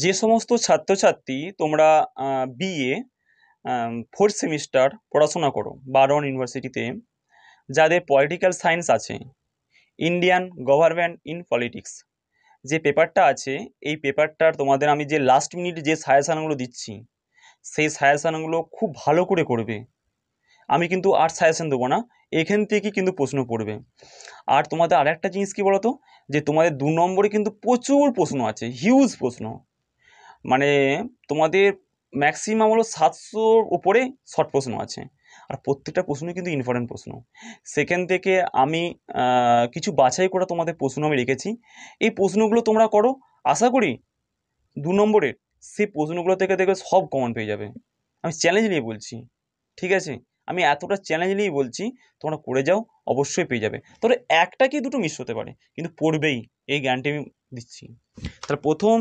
যে সমস্ত ছাত্রছাত্রী তোমরা বিএ ফোর্থ সেমিস্টার পড়াশোনা করো বারওয়ান ইউনিভার্সিটিতে, যাদের পলিটিক্যাল সায়েন্স আছে, ইন্ডিয়ান গভর্নমেন্ট ইন পলিটিক্স যে পেপারটা আছে, এই পেপারটার তোমাদের আমি যে লাস্ট মিনিট যে সাজেশানগুলো দিচ্ছি, সেই সাজেশানগুলো খুব ভালো করে করবে। আমি কিন্তু আর সাজেশন দেবো না, এখান থেকে কিন্তু প্রশ্ন পড়বে। আর তোমাদের আরেকটা জিনিস কী বলো তো, যে তোমাদের 2 নম্বরে কিন্তু প্রচুর প্রশ্ন আছে, হিউজ প্রশ্ন। মানে তোমাদের ম্যাক্সিমাম হলো 700-র উপরে শর্ট প্রশ্ন আছে, আর প্রত্যেকটা প্রশ্নই কিন্তু ইম্পর্টেন্ট প্রশ্ন। সেখান থেকে আমি কিছু বাছাই করা তোমাদের প্রশ্ন আমি রেখেছি, এই প্রশ্নগুলো তোমরা করো। আশা করি 2 নম্বরের সেই প্রশ্নগুলো থেকে দেখবে সব কমন পেয়ে যাবে। আমি চ্যালেঞ্জ নিয়ে বলছি, ঠিক আছে? আমি এতটা চ্যালেঞ্জ নিয়েই বলছি, তোমরা করে যাও, অবশ্যই পেয়ে যাবে। তবে একটা কি দুটো মিস হতে পারে, কিন্তু পড়বেই, এই গ্যারান্টি আমি দিচ্ছি। তাহলে প্রথম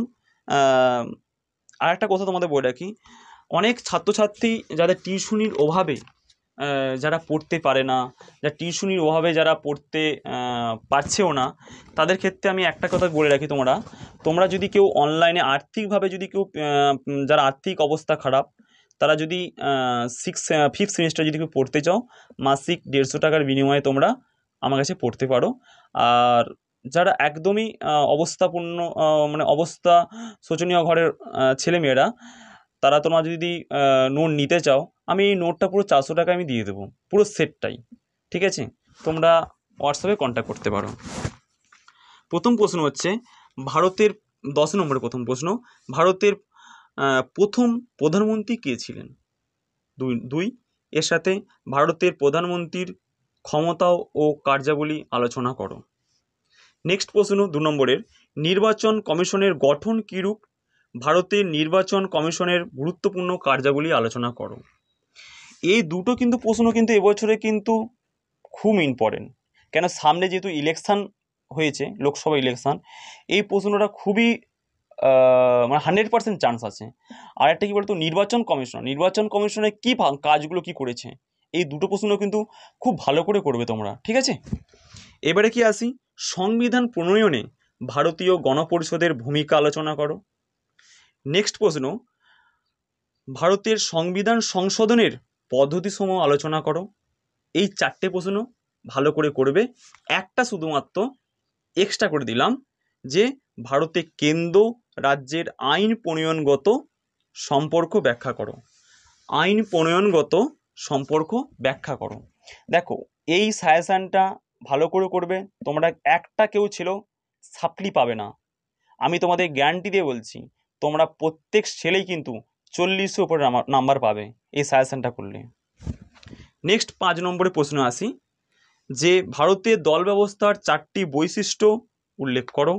আর একটা কথা তোমাদের বলে রাখি, অনেক ছাত্রছাত্রী যাদের টিউশনির অভাবে যারা পড়তে পারে না, যারা টিউশনির অভাবে যারা পড়তে পারছেও না, তাদের ক্ষেত্রে আমি একটা কথা বলে রাখি, তোমরা যদি কেউ অনলাইনে আর্থিকভাবে যদি কেউ যারা আর্থিক অবস্থা খারাপ, তারা যদি ফিফথ সেমিস্টার যদি কেউ পড়তে চাও, মাসিক 150 টাকার বিনিময়ে তোমরা আমার কাছে পড়তে পারো। আর যারা একদমই অবস্থাপূর্ণ মানে অবস্থা শোচনীয় ঘরের ছেলেমেয়েরা, তারা তোমরা যদি নোট নিতে চাও, আমি এই নোটটা পুরো 400 টাকা আমি দিয়ে দেবো, পুরো সেটটাই, ঠিক আছে? তোমরা হোয়াটসঅ্যাপে কন্ট্যাক্ট করতে পারো। প্রথম প্রশ্ন হচ্ছে ভারতের 10 নম্বরের প্রথম প্রশ্ন, ভারতের প্রথম প্রধানমন্ত্রী কে ছিলেন? দুই এর সাথে ভারতের প্রধানমন্ত্রীর ক্ষমতা ও কার্যাবলী আলোচনা করো। নেক্সট প্রশ্ন 2 নম্বরের, নির্বাচন কমিশনের গঠন কীরূপ? ভারতের নির্বাচন কমিশনের গুরুত্বপূর্ণ কার্যাবলী আলোচনা করো। এই দুটো কিন্তু প্রশ্ন কিন্তু এবছরে কিন্তু খুব ইম্পর্টেন্ট, কেন সামনে যেহেতু ইলেকশান হয়েছে, লোকসভা ইলেকশান, এই প্রশ্নটা খুবই মানে 100% চান্স আছে। আর একটা কী বলতো, নির্বাচন কমিশনে কী কাজগুলো কী করেছে, এই দুটো প্রশ্ন কিন্তু খুব ভালো করে করবে তোমরা, ঠিক আছে? এবারে কি আসি, সংবিধান প্রণয়নে ভারতীয় গণপরিষদের ভূমিকা আলোচনা করো। নেক্সট প্রশ্ন, ভারতের সংবিধান সংশোধনের পদ্ধতিসমূহ আলোচনা করো। এই 4টে প্রশ্ন ভালো করে করবে। একটা শুধুমাত্র এক্সট্রা করে দিলাম, যে ভারতে কেন্দ্র রাজ্যের আইন প্রণয়নগত সম্পর্ক ব্যাখ্যা করো। আইন প্রণয়নগত সম্পর্ক ব্যাখ্যা করো। দেখো, এই সাজেশানটা ভালো করে করবে, তোমরা একটা কেউ ছিল সাপ্লি পাবে না, আমি তোমাদের গ্যারান্টি দিয়ে বলছি। তোমরা প্রত্যেক ছেলেই কিন্তু 40-এর উপরে নাম্বার পাবে এই সাজেশানটা করলে। নেক্সট 5 নম্বরের প্রশ্ন আসি, যে ভারতের দল ব্যবস্থার 4টি বৈশিষ্ট্য উল্লেখ করো।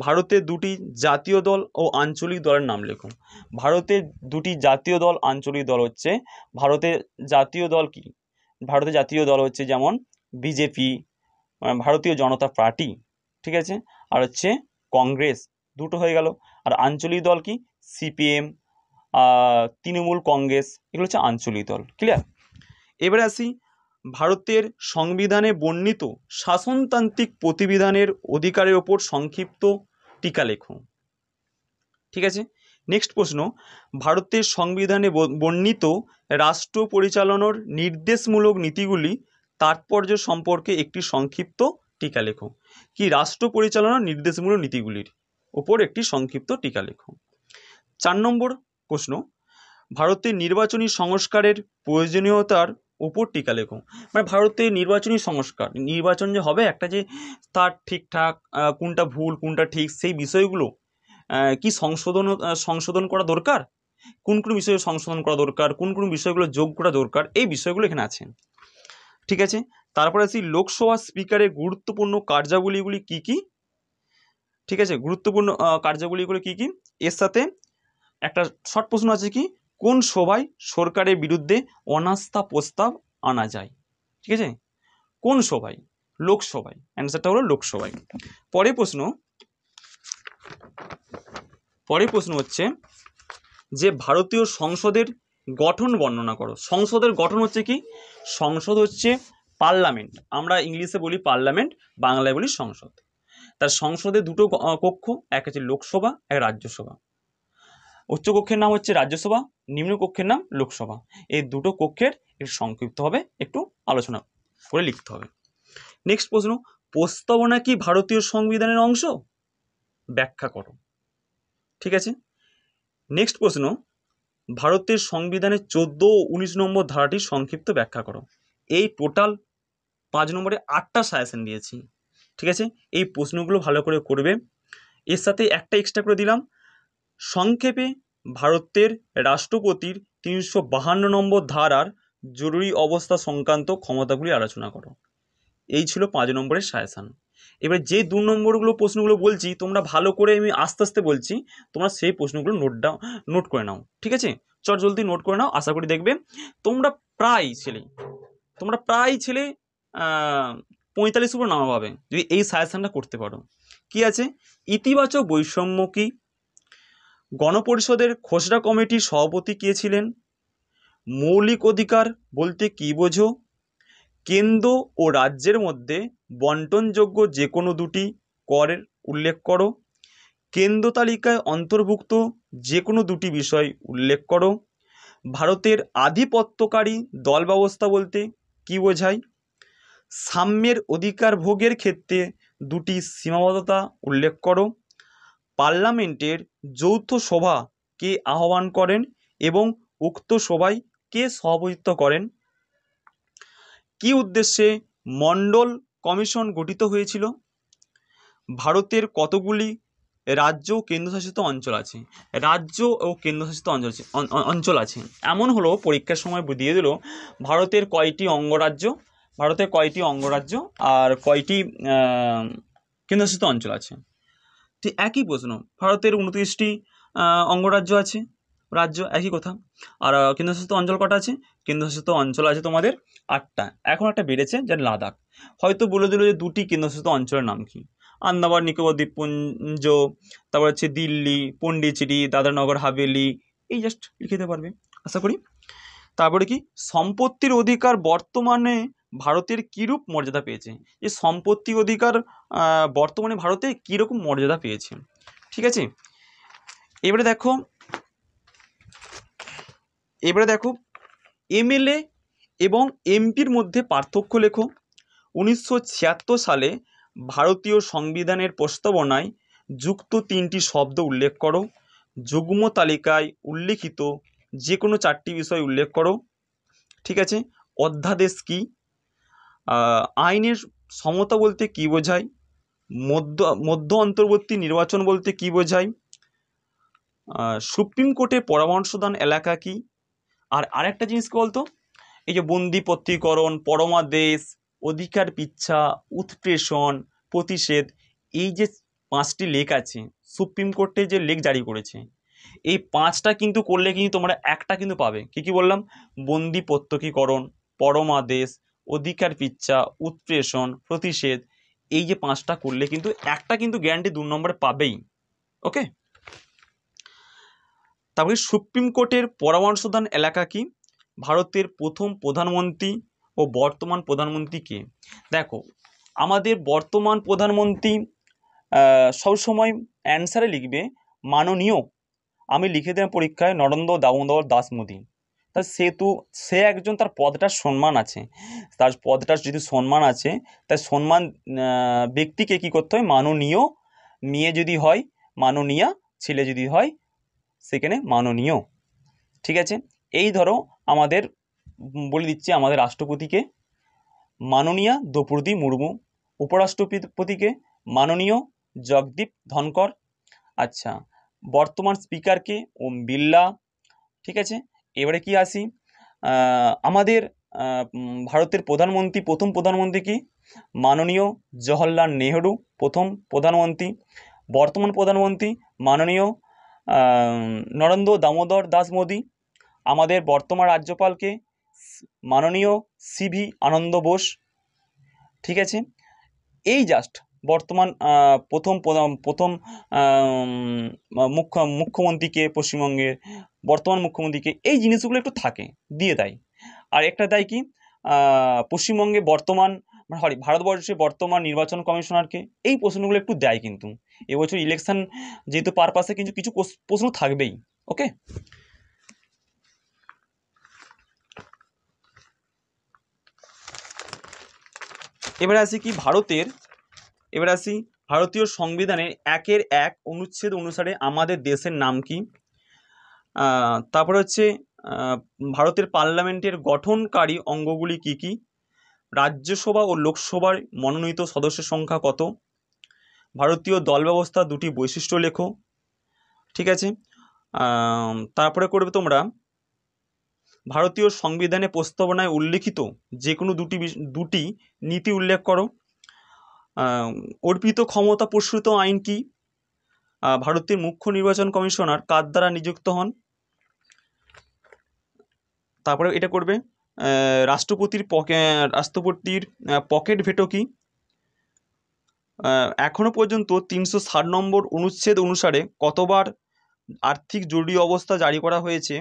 ভারতের 2টি জাতীয় দল ও আঞ্চলিক দলের নাম লেখো। ভারতের 2টি জাতীয় দল আঞ্চলিক দল হচ্ছে, ভারতের জাতীয় দল কি? ভারতের জাতীয় দল হচ্ছে যেমন বিজেপি, ভারতীয় জনতা পার্টি, ঠিক আছে, আর হচ্ছে কংগ্রেস, দুটো হয়ে গেল। আর আঞ্চলিক দল কি? সিপিএম, তৃণমূল কংগ্রেস, এগুলো হচ্ছে আঞ্চলিক দল। ক্লিয়ার? এবারে আসি, ভারতের সংবিধানে বর্ণিত শাসনতান্ত্রিক প্রতিবিধানের অধিকারের ওপর সংক্ষিপ্ত টিকা লেখো। ঠিক আছে? নেক্সট প্রশ্ন, ভারতের সংবিধানে বর্ণিত রাষ্ট্র পরিচালনার নির্দেশমূলক নীতিগুলি তাৎপর্য সম্পর্কে একটি সংক্ষিপ্ত টিকা লেখো। কি? রাষ্ট্র পরিচালনার নির্দেশমূলক নীতিগুলির ওপর একটি সংক্ষিপ্ত টিকা লেখো। 4 নম্বর প্রশ্ন, ভারতের নির্বাচনী সংস্কারের প্রয়োজনীয়তার উপর টিকা লেখো। মানে ভারতের নির্বাচনী সংস্কার, নির্বাচন যে হবে একটা, যে তার ঠিকঠাক কোনটা ভুল কোনটা ঠিক, সেই বিষয়গুলো কি সংশোধন করা দরকার, কোন কোন বিষয়ে সংশোধন করা দরকার, কোন কোন বিষয়গুলো যোগ করা দরকার, এই বিষয়গুলো এখানে আছে। ঠিক আছে? তারপরে আসি, লোকসভা স্পিকারের গুরুত্বপূর্ণ কার্যাবলীগুলি কি কি? ঠিক আছে, গুরুত্বপূর্ণ কার্যাবলীগুলো কি কি? এর সাথে একটা শর্ট প্রশ্ন আছে, কি? কোন সভায় সরকারের বিরুদ্ধে অনাস্থা প্রস্তাব আনা যায়? ঠিক আছে, কোন সভায়? লোকসভায়। অ্যান্সারটা হলো লোকসভায়। পরের প্রশ্ন হচ্ছে, যে ভারতীয় সংসদের গঠন বর্ণনা করো। সংসদের গঠন হচ্ছে কি? সংসদ হচ্ছে পার্লামেন্ট, আমরা ইংলিশে বলি পার্লামেন্ট, বাংলায় বলি সংসদ। তার সংসদে দুটো কক্ষ, এক হচ্ছে লোকসভা, এক রাজ্যসভা। উচ্চকক্ষের নাম হচ্ছে রাজ্যসভা, নিম্নকক্ষের নাম লোকসভা। এই দুটো কক্ষের একটু সংক্ষিপ্তভাবে একটু আলোচনা করে লিখতে হবে। নেক্সট প্রশ্ন, প্রস্তাবনা কি ভারতীয় সংবিধানের অংশ? ব্যাখ্যা করো। ঠিক আছে। নেক্সট প্রশ্ন, ভারতের সংবিধানের 14 ও 19 নম্বর ধারাটির সংক্ষিপ্ত ব্যাখ্যা করো। এই টোটাল 5 নম্বরে 8টা সাজেশন দিয়েছি। ঠিক আছে, এই প্রশ্নগুলো ভালো করে করবে। এর সাথে একটা এক্সট্রা করে দিলাম, সংক্ষেপে ভারতের রাষ্ট্রপতির 352 নম্বর ধারার জরুরি অবস্থা সংক্রান্ত ক্ষমতাগুলি আলোচনা করো। এই ছিল 5 নম্বরের সাজেশন। এবার যে 2 নম্বরগুলো প্রশ্নগুলো বলছি, তোমরা ভালো করে, আমি আস্তে আস্তে বলছি, তোমরা সেই প্রশ্নগুলো নোট করে নাও। ঠিক আছে, চট জলদি নোট করে নাও। আশা করি দেখবে তোমরা প্রায় ছেলে 45 উপর নামা পাবে যদি এই সাজেশনটা করতে পারো। কি আছে, ইতিবাচক বৈষম্য কি, গণপরিষদের খসড়া কমিটির সভাপতি কে ছিলেন, মৌলিক অধিকার বলতে কি বোঝো, কেন্দ্র ও রাজ্যের মধ্যে বন্টনযোগ্য যে কোনো দুটি করের উল্লেখ করো, কেন্দ্র তালিকায় অন্তর্ভুক্ত যে কোনো দুটি বিষয় উল্লেখ করো, ভারতের আধিপত্যকারী দল ব্যবস্থা বলতে কি বোঝায়, সাম্যের অধিকার ভোগের ক্ষেত্রে দুটি সীমাবদ্ধতা উল্লেখ করো, পার্লামেন্টের যৌথ সভা কে আহ্বান করেন এবং উক্ত সভায় কে সভাপতিত্ব করেন, কি উদ্দেশ্যে মণ্ডল কমিশন গঠিত হয়েছিল, ভারতের কতগুলি রাজ্য ও কেন্দ্রশাসিত অঞ্চল আছে। রাজ্য ও কেন্দ্রশাসিত অঞ্চল আছে এমন হলো, পরীক্ষার সময় দিয়ে দিল ভারতের কয়টি অঙ্গরাজ্য, আর কয়টি কেন্দ্রশাসিত অঞ্চল আছে। ঠিক একই প্রশ্ন, ভারতের 29টি অঙ্গরাজ্য আছে, রাজ্য একই কথা। আর কেন্দ্রশাসিত অঞ্চল কটা আছে? কেন্দ্রশাসিত অঞ্চল আছে তোমাদের 8টা। এখন একটা বেড়েছে, যেটা লাদাখ। হয়তো বলে দিল যে 2টি কেন্দ্রশাসিত অঞ্চলের নাম কি, আন্দামান নিকোবর দ্বীপপুঞ্জ, তারপর হচ্ছে দিল্লি, পন্ডিচেরি, দাদরানগর হাভেলি, এই জাস্ট লিখে দিতে পারবে আশা করি। তারপরে কি, সম্পত্তির অধিকার বর্তমানে ভারতের কীরূপ মর্যাদা পেয়েছে, এই সম্পত্তি অধিকার বর্তমানে ভারতে কীরকম মর্যাদা পেয়েছে। ঠিক আছে, এবারে দেখো এমএলএ এবং এমপির মধ্যে পার্থক্য লেখো। 1976 সালে ভারতীয় সংবিধানের প্রস্তাবনায় যুক্ত 3টি শব্দ উল্লেখ করো, যুগ্ম তালিকায় উল্লেখিত যে কোনো 4টি বিষয় উল্লেখ করো। ঠিক আছে, অধ্যাদেশ কি, আইনের সমতা বলতে কি বোঝায়, মধ্য অন্তর্বর্তী নির্বাচন বলতে কি বোঝায়, সুপ্রিম কোর্টের পরামর্শদান এলাকা কি, আর আরেকটা জিনিস কি বলতো, এই যে বন্দিপত্রীকরণ, পরমাদেশ, অধিকার পিচ্ছা, উৎপ্রেষণ, প্রতিষেধ, এই যে 5টি লেখ আছে, সুপ্রিম কোর্টে যে লেখ জারি করেছে, এই 5টা কিন্তু করলে কিন্তু তোমরা একটা কিন্তু পাবে। কি বললাম, বন্দিপত্রীকরণ, পরমাদেশ, অধিকার পিচ্ছা, উৎপ্রেষণ, প্রতিষেধ, এই যে 5টা করলে কিন্তু একটা কিন্তু গ্যারান্টি 2 নম্বরে পাবেই। ওকে, তারপরে সুপ্রিম কোর্টের পরামর্শদান এলাকা কি, ভারতের প্রথম প্রধানমন্ত্রী ও বর্তমান প্রধানমন্ত্রী কে। দেখো আমাদের বর্তমান প্রধানমন্ত্রী সবসময় অ্যান্সারে লিখবে মাননীয়, আমি লিখে দিলাম পরীক্ষায় নরেন্দ্র দামোদর দাস মোদী। তা সেহেতু সে একজন, তার পদটার সম্মান আছে, তার পদটার যদি সম্মান আছে, তাই সম্মান ব্যক্তিকে কী করতে হয়, মাননীয়, মেয়ে যদি হয় মাননীয়া, ছেলে যদি হয় সেখানে মাননীয়। ঠিক আছে, এই ধরো আমাদের বলে দিচ্ছি, আমাদের রাষ্ট্রপতিকে মাননীয়া দ্রৌপদী মুর্মু, উপরাষ্ট্রপতিকে মাননীয় জগদীপ ধনকর। আচ্ছা, বর্তমান স্পিকারকে ওম বিড়লা। ঠিক আছে, এবারে কি আসি, আমাদের ভারতের প্রধানমন্ত্রী, প্রথম প্রধানমন্ত্রী কি, মাননীয় জওহরলাল নেহরু প্রথম প্রধানমন্ত্রী। বর্তমান প্রধানমন্ত্রী মাননীয় নরেন্দ্র দামোদর দাস মোদী। আমাদের বর্তমান রাজ্যপালকে মাননীয় সিভি আনন্দ বোস। ঠিক আছে, এই জাস্ট বর্তমান প্রথম মুখ্যমন্ত্রীকে, পশ্চিমবঙ্গের বর্তমান মুখ্যমন্ত্রীকে, এই জিনিসগুলো একটু থাকে দিয়ে দেয়। আর একটা দেয় কি, পশ্চিমবঙ্গে বর্তমান ভারতবর্ষে বর্তমান নির্বাচন কমিশনারকে, এই প্রশ্নগুলো একটু দেয় কিন্তু। এবছর ইলেকশন যেহেতু পারপাসে কিন্তু কিছু প্রশ্ন থাকবেই। ওকে, এবারে আসি ভারতীয় সংবিধানের 1 অনুচ্ছেদ অনুসারে আমাদের দেশের নাম কি? তারপরে হচ্ছে ভারতের পার্লামেন্টের গঠনকারী অঙ্গগুলি কি কি? রাজ্যসভা ও লোকসভার মনোনীত সদস্যের সংখ্যা কত? ভারতীয় দল ব্যবস্থা দুটি বৈশিষ্ট্য লেখো। ঠিক আছে, তারপরে করবে তোমরা ভারতীয় সংবিধানে প্রস্তাবনায় উল্লেখিত যে কোনো দুটি নীতি উল্লেখ করো। অর্পিত ক্ষমতা প্রসূত আইন কি? ভারতের মুখ্য নির্বাচন কমিশনার কার দ্বারা নিযুক্ত হন? তারপরে এটা করবে রাষ্ট্রপতির পকেট ভেটো কি? এখনো পর্যন্ত 360 নম্বর অনুচ্ছেদ অনুসারে কতবার আর্থিক জরুরি অবস্থা জারি করা হয়েছে?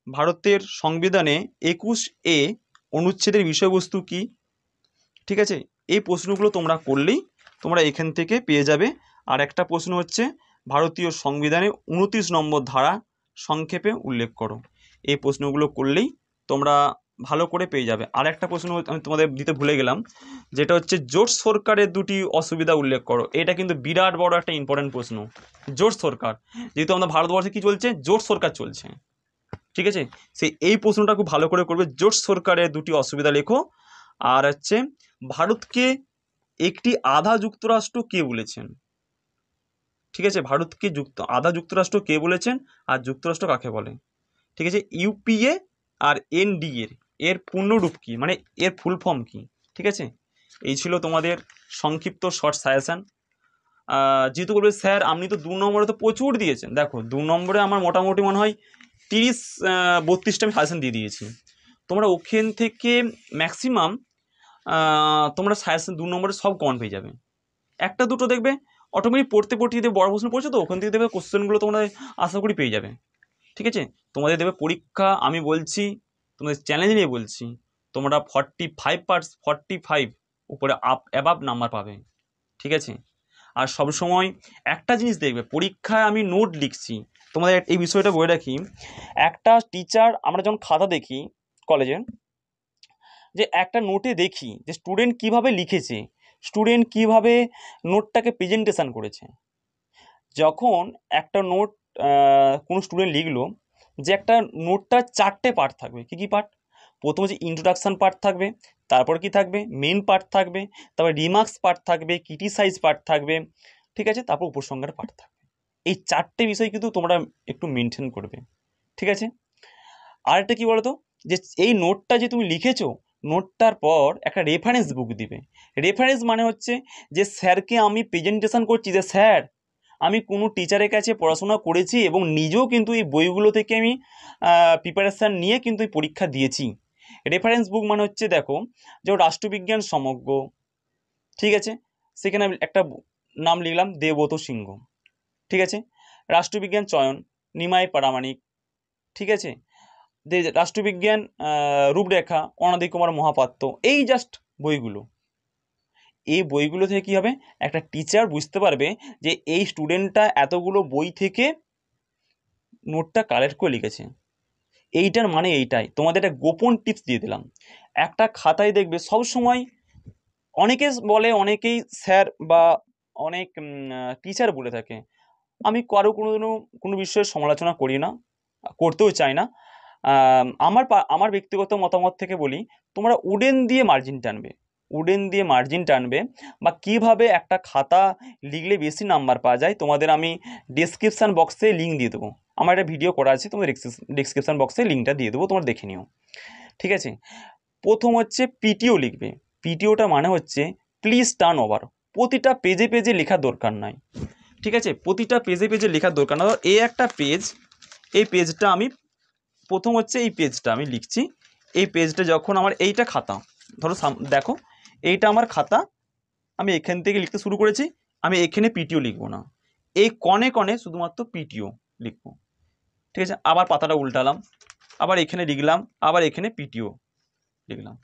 ভারতের সংবিধানে 21A অনুচ্ছেদের বিষয়বস্তু কি? ঠিক আছে, এই প্রশ্নগুলো তোমরা করলেই তোমরা এখান থেকে পেয়ে যাবে। আর একটা প্রশ্ন হচ্ছে ভারতীয় সংবিধানে 29 নম্বর ধারা সংক্ষেপে উল্লেখ করো। এই প্রশ্নগুলো করলেই তোমরা ভালো করে পেয়ে যাবে। আর একটা প্রশ্ন আমি তোমাদের দিতে ভুলে গেলাম, যেটা হচ্ছে জোট সরকারের দুটি অসুবিধা উল্লেখ করো। এটা কিন্তু বিরাট বড় একটা ইম্পর্টেন্ট প্রশ্ন। জোট সরকার, যেহেতু আমাদের ভারতবর্ষে কি চলছে, জোট সরকার চলছে। ঠিক আছে, এই প্রশ্নটা খুব ভালো করে করবে। জোট সরকারের দুটি অসুবিধা লেখো। আর হচ্ছে ভারতকে একটি আধা যুক্তরাষ্ট্র কে বলেছেন? ঠিক আছে, ভারতকে আধা যুক্তরাষ্ট্র কে বলেছেন আর যুক্তরাষ্ট্র কাকে বলে? ঠিক আছে, ইউপিএ আর এনডিএ এর পূর্ণরূপ কি, মানে এর ফুল ফর্ম কি? ঠিক আছে, এই ছিল তোমাদের সংক্ষিপ্ত শর্ট সাজেশন। যেহেতু বলবে স্যার আপনি তো 2 নম্বরে তো প্রচুর দিয়েছেন, দেখো 2 নম্বরে আমার মোটামুটি মনে হয় 30-32টা আমি সাজেশন দিয়ে দিয়েছি। তোমরা ওখান থেকে ম্যাক্সিমাম তোমরা সাজেশন 2 নম্বরে সব কমন পেয়ে যাবে। একটা দুটো দেখবে অটোমেটিক পড়তে যদি বড় প্রশ্ন পড়ছো তো ওখান থেকে দেখবে কোশ্চেনগুলো তোমরা আশা করি পেয়ে যাবে। ঠিক আছে, তোমাদের দেবে পরীক্ষা, আমি বলছি তোমাদের চ্যালেঞ্জ নিয়ে বলছি, তোমরা 45 উপরে অ্যাবাভ নাম্বার পাবে। ঠিক আছে, আর সবসময় একটা জিনিস দেখবে, পরীক্ষায় আমি নোট লিখছি, তোমাদের এই বিষয়টা বলে রাখি। একটা টিচার, আমরা যখন খাতা দেখি কলেজে, যে একটা নোটে দেখি যে স্টুডেন্ট কিভাবে লিখেছে, স্টুডেন্ট কিভাবে নোটটাকে প্রেজেন্টেশন করেছে। যখন একটা নোট কোনো স্টুডেন্ট লিখলো, যে একটা নোটটার 4টে পার্ট থাকবে। কি কি পার্ট? প্রথম হচ্ছে ইন্ট্রোডাকশান পার্ট থাকবে, তারপর কি থাকবে, মেন পার্ট থাকবে, তারপর রিমার্কস পার্ট থাকবে, ক্রিটিসাইজ পার্ট থাকবে, ঠিক আছে, তারপর উপসংহার পার্ট থাকবে। এই 4টে বিষয় কিন্তু তোমরা একটু মেনটেন করবে। ঠিক আছে, আর একটা কী বলো তো, যে এই নোটটা যে তুমি লিখেছো, নোটটার পর একটা রেফারেন্স বুক দিবে। রেফারেন্স মানে হচ্ছে যে স্যারকে আমি প্রেজেন্টেশন করছি, যে স্যার আমি কোনো টিচারের কাছে পড়াশোনা করেছি এবং নিজেও কিন্তু এই বইগুলো থেকে আমি প্রিপারেশান নিয়ে কিন্তু এই পরীক্ষা দিয়েছি। রেফারেন্স বুক মানে হচ্ছে, দেখো যেমন রাষ্ট্রবিজ্ঞান সমগ্র, ঠিক আছে, সেখানে আমি একটা নাম লিখলাম দেবব্রত সিংহ। ঠিক আছে, রাষ্ট্রবিজ্ঞান চয়ন নিমাই প্রামাণিক। ঠিক আছে, রাষ্ট্রবিজ্ঞান রূপরেখা অনাদি কুমার মহাপাত্র। এই জাস্ট বইগুলো, এই বইগুলো থেকে কী হবে, একটা টিচার বুঝতে পারবে যে এই স্টুডেন্টটা এতগুলো বই থেকে নোটটা কালেক্ট করে লিখেছে। এইটার মানে এইটাই। তোমাদের একটা গোপন টিপস দিয়ে দিলাম, একটা খাতায় দেখবে সব সময়, অনেকে বলে, অনেকেই স্যার বা অনেক টিচার বলে থাকে, আমি কারো কোনো বিষয়ে সমালোচনা করি না, করতেও চাই না। আমার ব্যক্তিগত মতামত থেকে বলি, তোমরা উডেন দিয়ে মার্জিন টানবে, বা কিভাবে একটা খাতা লিখলে বেশি নাম্বার পাওয়া যায়, তোমাদের আমি ডেসক্রিপশান বক্সে লিঙ্ক দিয়ে দেবো। আমার একটা ভিডিও করা আছে, তোমাদের ডেসক্রিপশান বক্সে লিঙ্কটা দিয়ে দেবো, তোমরা দেখে নিও। ঠিক আছে, প্রথম হচ্ছে পিটিও লিখবে। পিটিওটা মানে হচ্ছে প্লিজ টার্ন ওভার। প্রতিটা পেজে পেজে লেখার দরকার নাই। ঠিক আছে, প্রতিটা পেজে পেজে লেখার দরকার না। এই একটা পেজ, এই পেজটা আমি প্রথম হচ্ছে এই পেজটা আমি লিখছি। এই পেজটা যখন আমার এইটা খাতা, ধরো দেখো এইটা আমার খাতা, আমি এখান থেকে লিখতে শুরু করেছি, আমি এখানে পিটিও লিখবো না, এই কনে কনে শুধুমাত্র পিটিও লিখবো। ঠিক আছে, আবার পাতাটা উল্টালাম, আবার এখানে লিখলাম, আবার এখানে পিটিও লিখলাম।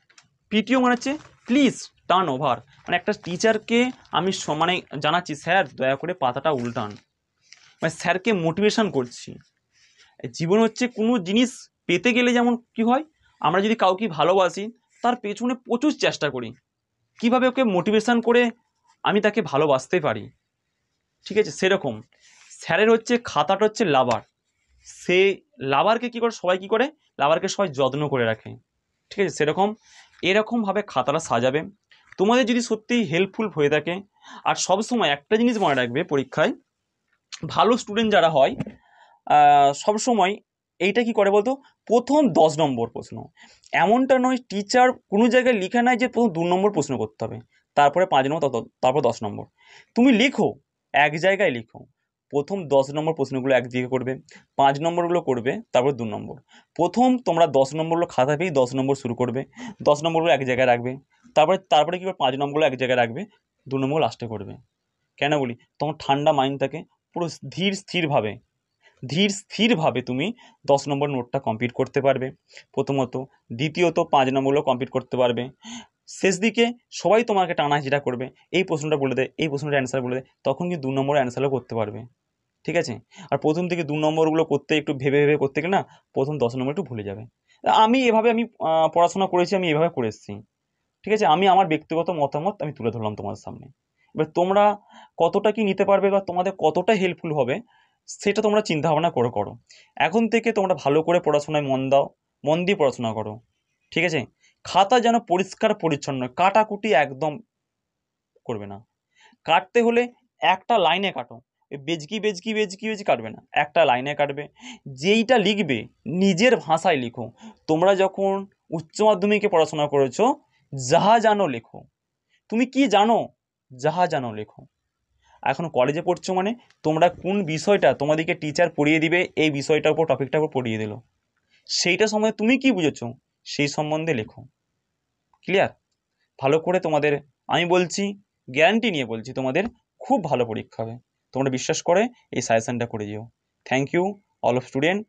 পিটিও মানে হচ্ছে প্লিজ টার্ন ওভার, মানে একটা টিচারকে আমি মানে জানাচ্ছি স্যার দয়া করে পাতাটা উল্টান, মানে স্যারকে মোটিভেশন করছি। জীবন হচ্ছে কোনো জিনিস পেতে গেলে যেমন কি হয়, আমরা যদি কাউকে ভালোবাসি তার পেছনে প্রচুর চেষ্টা করি কিভাবে ওকে মোটিভেশন করে আমি তাকে ভালোবাসতে পারি, ঠিক আছে? সেরকম স্যারের হচ্ছে খাতাটা হচ্ছে লাভার, সে লাভারকে কী করে, সবাই কী করে, লাভারকে সবাই যত্ন করে রাখে, ঠিক আছে? সেরকম এরকমভাবে খাতাটা সাজাবে তোমাদের যদি সত্যিই হেল্পফুল হয়ে থাকে। আর সবসময় একটা জিনিস মনে রাখবে, পরীক্ষায় ভালো স্টুডেন্ট যারা হয় সবসময় এইটা কি করে বলতো, প্রথম 10 নম্বর প্রশ্ন, এমনটা নয় টিচার কোনো জায়গায় লিখে নেয় যে প্রথম 2 নম্বর প্রশ্ন করতে হবে, তারপরে 5 নম্বর, তারপর 10 নম্বর। তুমি লিখো, এক জায়গায় লিখো, প্রথম 10 নম্বর প্রশ্নগুলো একদিকে করবে, 5 নম্বরগুলো করবে, তারপর 2 নম্বর। প্রথম তোমরা 10 নম্বরগুলো খাতা পেয়েই 10 নম্বর শুরু করবে, 10 নম্বরগুলো এক জায়গায় রাখবে, তারপরে কী করবে, 5 নম্বরগুলো এক জায়গায় রাখবে, 2 নম্বর লাস্টে করবে। কেন বলি, তখন ঠান্ডা মাইন্ড থাকে, পুরো ধীর স্থিরভাবে তুমি 10 নম্বর নোটটা কমপ্লিট করতে পারবে প্রথমত। দ্বিতীয়ত 5 নম্বরগুলো কমপ্লিট করতে পারবে। শেষ দিকে সবাই তোমাকে টানাহিচড়া করবে, এই প্রশ্নটা বলে দে, এই প্রশ্নটার অ্যান্সার বলে দে, তখন কি 2 নম্বরের অ্যান্সারও করতে পারবে, ঠিক আছে? আর প্রথম থেকে 2 নম্বরগুলো করতে একটু ভেবে ভেবে করতে গেলে না, প্রথম 10 নম্বর একটু ভুলে যাবে। আমি পড়াশোনা করেছি, আমি এভাবে করে এসেছি, ঠিক আছে? আমি আমার ব্যক্তিগত মতামত আমি তুলে ধরলাম তোমাদের সামনে। এবার তোমরা কতটা কি নিতে পারবে বা তোমাদের কতটা হেল্পফুল হবে সেটা তোমরা চিন্তা ভাবনা করে করো। এখন থেকে তোমরা ভালো করে পড়াশোনায় মন দাও, মন দিয়ে পড়াশোনা করো, ঠিক আছে? খাতা যেন পরিষ্কার পরিচ্ছন্ন, কাটাকুটি একদম করবে না। কাটতে হলে একটা লাইনে কাটো, বেজকি বেজকি বেজকি বেজকি কাটবে না, একটা লাইনে কাটবে। যেইটা লিখবে নিজের ভাষায় লিখো। তোমরা যখন উচ্চ মাধ্যমিকে পড়াশোনা করেছো, যাহা জানো লেখো, তুমি কি জানো যাহা জানো লেখো। এখন কলেজে পড়ছো মানে তোমরা কোন বিষয়টা তোমাদেরকে টিচার পড়িয়ে দিবে, এই বিষয়টার উপর টপিকটার উপর পড়িয়ে দিল, সেইটা সময় তুমি কি বুঝেছো সেই সম্বন্ধে লেখো। ক্লিয়ার? ভালো করে তোমাদের, আমি বলছি গ্যারান্টি নিয়ে বলছি, তোমাদের খুব ভালো পরীক্ষা হবে। তোমরা বিশ্বাস করে এই সাজেশনটা করে দিও। Thank you all of student.